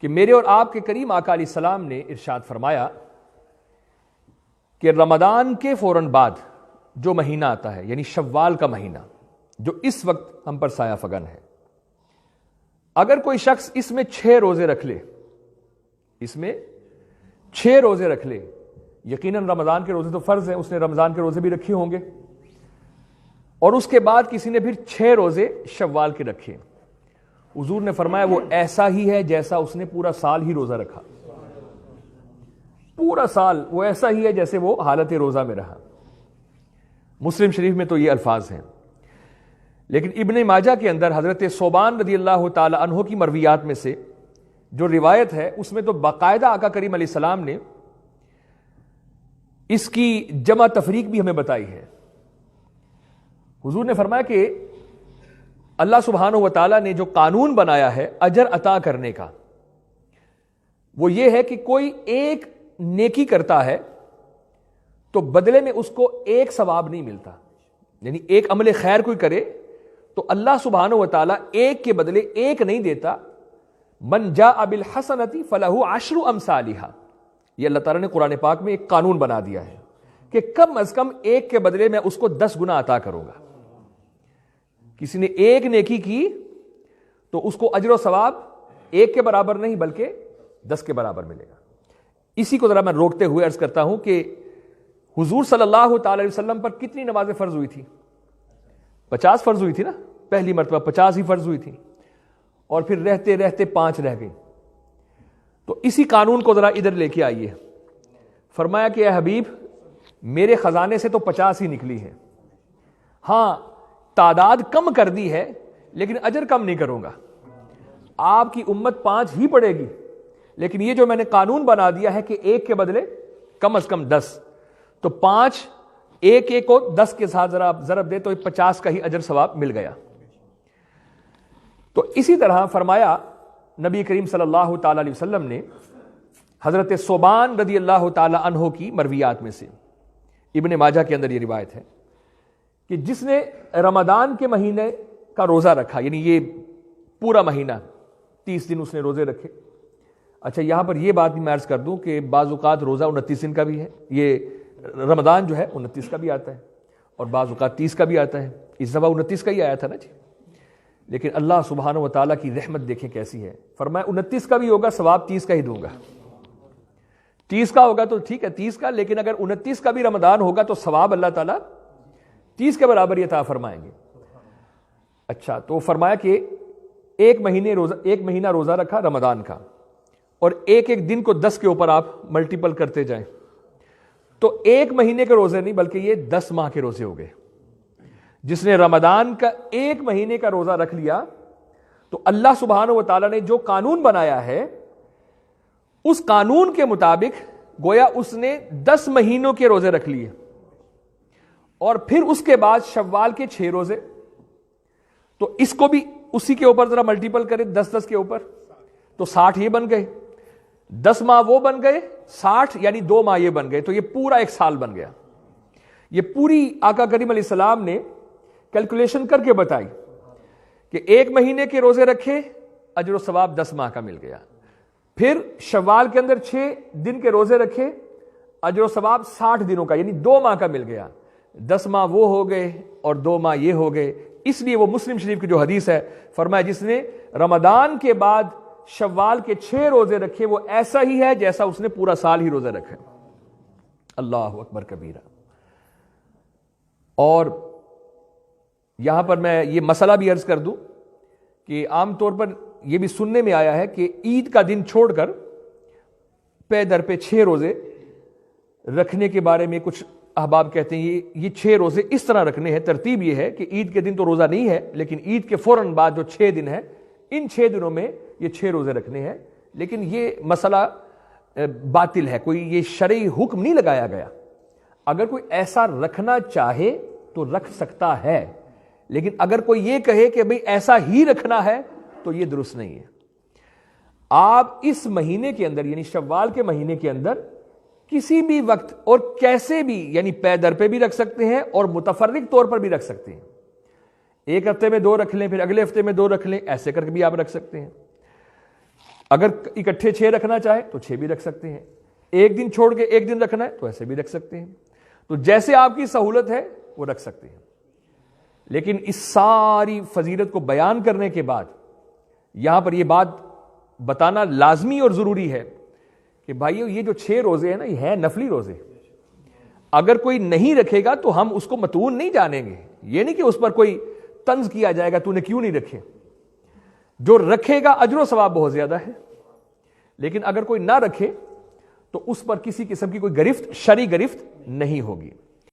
کہ میرے اور آپ کے کریم آقا علیہ السلام نے ارشاد فرمایا کہ رمضان کے فوراً بعد جو مہینہ آتا ہے یعنی شوال کا مہینہ جو اس وقت ہم پر سایہ فگن ہے، اگر کوئی شخص اس میں 6 روزے رکھ لے، اس میں 6 روزے رکھ لے، یقیناً رمضان کے روزے تو فرض ہیں، اس نے رمضان کے روزے بھی رکھے ہوں گے، اور اس کے بعد کسی نے پھر 6 روزے شوال کے رکھے، حضور نے فرمایا وہ ایسا ہی ہے جیسا اس نے پورا سال ہی روزہ رکھا، پورا سال وہ ایسا ہی ہے جیسے وہ حالت روزہ میں رہا۔ مسلم شریف میں تو یہ الفاظ ہیں، لیکن ابن ماجہ کے اندر حضرت ثوبان رضی اللہ تعالی عنہ کی مرویات میں سے جو روایت ہے اس میں تو باقاعدہ آقا کریم علیہ السلام نے اس کی جمع تفریق بھی ہمیں بتائی ہے۔ حضور نے فرمایا کہ اللہ سبحانہ و تعالیٰ نے جو قانون بنایا ہے اجر عطا کرنے کا، وہ یہ ہے کہ کوئی ایک نیکی کرتا ہے تو بدلے میں اس کو ایک ثواب نہیں ملتا، یعنی ایک عمل خیر کوئی کرے تو اللہ سبحانہ و تعالیٰ ایک کے بدلے ایک نہیں دیتا، من جاء بالحسنۃ فلہ عشر امثالھا، یہ اللہ تعالیٰ نے قرآن پاک میں ایک قانون بنا دیا ہے کہ کم از کم ایک کے بدلے میں اس کو 10 گنا عطا کروں گا۔ کسی نے ایک نیکی کی تو اس کو اجر و ثواب ایک کے برابر نہیں بلکہ 10 کے برابر ملے گا۔ اسی کو ذرا میں روکتے ہوئے عرض کرتا ہوں کہ حضور صلی اللہ تعالی علیہ وسلم پر کتنی نمازیں فرض ہوئی تھی؟ 50 فرض ہوئی تھی نا، پہلی مرتبہ 50 ہی فرض ہوئی تھی، اور پھر رہتے رہتے 5 رہ گئی۔ تو اسی قانون کو ذرا ادھر لے کے آئیے، فرمایا کہ اے حبیب میرے خزانے سے تو 50 ہی نکلی ہے، ہاں تعداد کم کر دی ہے لیکن اجر کم نہیں کروں گا، آپ کی امت 5 ہی پڑے گی، لیکن یہ جو میں نے قانون بنا دیا ہے کہ ایک کے بدلے کم از کم 10، تو 5 ایک کو 10 کے ساتھ ذرا ضرب دے تو 50 کا ہی اجر ثواب مل گیا۔ تو اسی طرح فرمایا نبی کریم صلی اللہ تعالی علیہ وسلم نے حضرت ثوبان رضی اللہ تعالی عنہ کی مرویات میں سے، ابن ماجہ کے اندر یہ روایت ہے کہ جس نے رمضان کے مہینے کا روزہ رکھا، یعنی یہ پورا مہینہ 30 دن اس نے روزے رکھے۔ اچھا یہاں پر یہ بات بھی میں عرض کر دوں کہ بعض اوقات روزہ 29 دن کا بھی ہے، یہ رمضان جو ہے 29 کا بھی آتا ہے اور بعض اوقات 30 کا بھی آتا ہے، اس دفعہ 29 کا ہی آیا تھا نا جی، لیکن اللہ سبحانہ و تعالیٰ کی رحمت دیکھیں کیسی ہے، فرمایا 29 کا بھی ہوگا ثواب 30 کا ہی دوں گا، 30 کا ہوگا تو ٹھیک ہے 30 کا، لیکن اگر 29 کا بھی رمضان ہوگا تو ثواب اللہ تعالیٰ 30 کے برابر یہ عطا فرمائیں گے۔ اچھا تو فرمایا کہ ایک مہینہ روزہ رکھا رمضان کا، اور ایک دن کو 10 کے اوپر آپ ملٹیپل کرتے جائیں تو ایک مہینے کے روزے نہیں بلکہ یہ 10 ماہ کے روزے ہو گئے۔ جس نے رمضان کا ایک مہینے کا روزہ رکھ لیا تو اللہ سبحانہ و تعالیٰ نے جو قانون بنایا ہے اس قانون کے مطابق گویا اس نے 10 مہینوں کے روزے رکھ لیے، اور پھر اس کے بعد شوال کے 6 روزے، تو اس کو بھی اسی کے اوپر ذرا ملٹیپل کرے 10 کے اوپر تو 60 یہ بن گئے، 10 ماہ وہ بن گئے، 60 یعنی 2 ماہ یہ بن گئے، تو یہ پورا 1 سال بن گیا۔ یہ پوری آقا کریم علیہ السلام نے کیلکولیشن کر کے بتائی کہ ایک مہینے کے روزے رکھے اجر و ثواب 10 ماہ کا مل گیا، پھر شوال کے اندر 6 دن کے روزے رکھے اجر و ثواب 60 دنوں کا یعنی 2 ماہ کا مل گیا، 10 ماہ وہ ہو گئے اور 2 ماہ یہ ہو گئے۔ اس لیے وہ مسلم شریف کی جو حدیث ہے فرمایا جس نے رمضان کے بعد شوال کے 6 روزے رکھے وہ ایسا ہی ہے جیسا اس نے پورا سال ہی روزے رکھے۔ اللہ اکبر کبیرہ۔ اور یہاں پر میں یہ مسئلہ بھی عرض کر دوں کہ عام طور پر یہ بھی سننے میں آیا ہے کہ عید کا دن چھوڑ کر پے در پہ 6 روزے رکھنے کے بارے میں کچھ احباب کہتے ہیں یہ 6 روزے اس طرح رکھنے ہیں، ترتیب یہ ہے کہ عید کے دن تو روزہ نہیں ہے لیکن عید کے فوراً بعد جو 6 دن ہے ان 6 دنوں میں یہ 6 روزے رکھنے ہیں، لیکن یہ مسئلہ باطل ہے، کوئی یہ شرعی حکم نہیں لگایا گیا۔ اگر کوئی ایسا رکھنا چاہے تو رکھ سکتا ہے، لیکن اگر کوئی یہ کہے کہ بھئی ایسا ہی رکھنا ہے تو یہ درست نہیں ہے۔ آپ اس مہینے کے اندر یعنی شوال کے مہینے کے اندر کسی بھی وقت اور کیسے بھی یعنی پے در پہ بھی رکھ سکتے ہیں اور متفرق طور پر بھی رکھ سکتے ہیں، ایک ہفتے میں 2 رکھ لیں پھر اگلے ہفتے میں 2 رکھ لیں، ایسے کر کے بھی آپ رکھ سکتے ہیں۔ اگر اکٹھے 6 رکھنا چاہے تو 6 بھی رکھ سکتے ہیں، ایک دن چھوڑ کے ایک دن رکھنا ہے تو ایسے بھی رکھ سکتے ہیں، تو جیسے آپ کی سہولت ہے وہ رکھ سکتے ہیں۔ لیکن اس ساری فضیلت کو بیان کرنے کے بعد یہاں پر یہ بات بتانا لازمی اور ضروری ہے کہ بھائیو یہ جو 6 روزے ہیں نا، یہ ہیں نفلی روزے، اگر کوئی نہیں رکھے گا تو ہم اس کو متون نہیں جانیں گے، یہ نہیں کہ اس پر کوئی طنز کیا جائے گا تو نے کیوں نہیں رکھے، جو رکھے گا اجر و ثواب بہت زیادہ ہے، لیکن اگر کوئی نہ رکھے تو اس پر کسی قسم کی کوئی گرفت، شرعی گرفت نہیں ہوگی۔